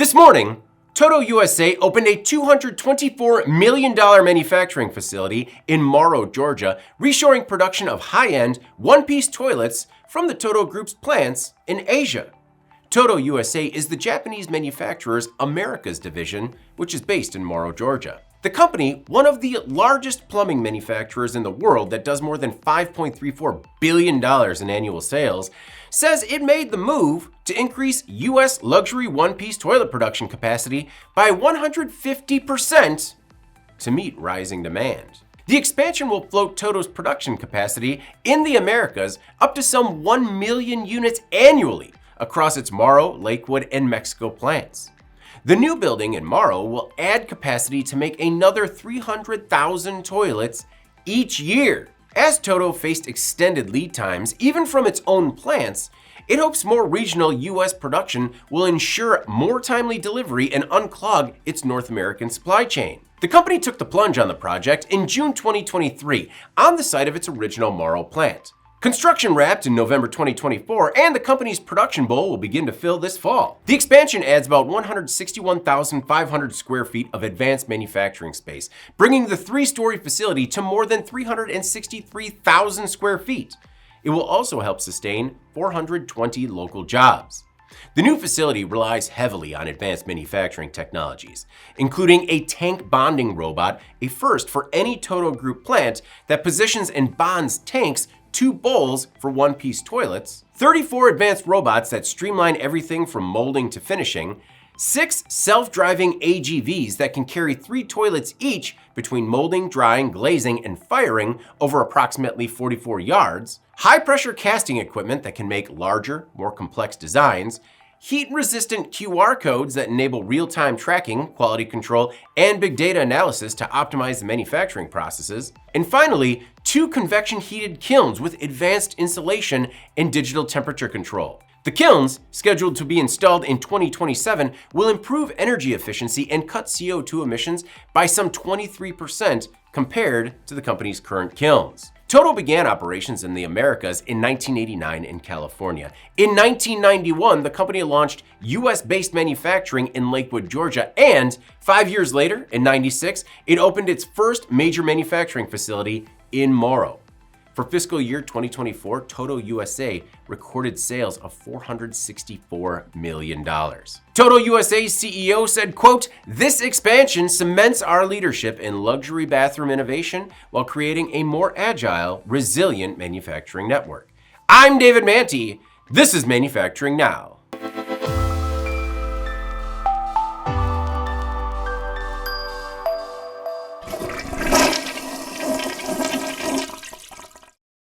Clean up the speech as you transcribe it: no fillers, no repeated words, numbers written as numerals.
This morning, Toto USA opened a $224 million manufacturing facility in Morrow, Georgia, reshoring production of high-end, one-piece toilets from the Toto Group's plants in Asia. Toto USA is the Japanese manufacturer's Americas division, which is based in Morrow, Georgia. The company, one of the largest plumbing manufacturers in the world that does more than $5.34 billion in annual sales, says it made the move to increase U.S. luxury one-piece toilet production capacity by 150% to meet rising demand. The expansion will float Toto's production capacity in the Americas up to some 1 million units annually across its Morrow, Lakewood, and Mexico plants. The new building in Morrow will add capacity to make another 300,000 toilets each year. As Toto faced extended lead times, even from its own plants, it hopes more regional U.S. production will ensure more timely delivery and unclog its North American supply chain. The company took the plunge on the project in June 2023 on the site of its original Morrow plant. Construction wrapped in November 2024, and the company's production bowl will begin to fill this fall. The expansion adds about 161,500 square feet of advanced manufacturing space, bringing the three-story facility to more than 363,000 square feet. It will also help sustain 420 local jobs. The new facility relies heavily on advanced manufacturing technologies, including a tank bonding robot, a first for any Toto Group plant that positions and bonds tanks to bowls for one-piece toilets, 34 advanced robots that streamline everything from molding to finishing, 6 self-driving AGVs that can carry 3 toilets each between molding, drying, glazing, and firing over approximately 44 yards, high-pressure casting equipment that can make larger, more complex designs, heat-resistant QR codes that enable real-time tracking, quality control, and big data analysis to optimize the manufacturing processes, and finally, 2 convection-heated kilns with advanced insulation and digital temperature control. The kilns, scheduled to be installed in 2027, will improve energy efficiency and cut CO2 emissions by some 23% compared to the company's current kilns. Toto began operations in the Americas in 1989 in California. In 1991, the company launched US-based manufacturing in Lakewood, Georgia, and 5 years later, in 96, it opened its first major manufacturing facility in Morrow. For fiscal year 2024, Toto USA recorded sales of $464 million. Toto USA's CEO said, quote, "This expansion cements our leadership in luxury bathroom innovation while creating a more agile, resilient manufacturing network." I'm David Manti. This is Manufacturing Now.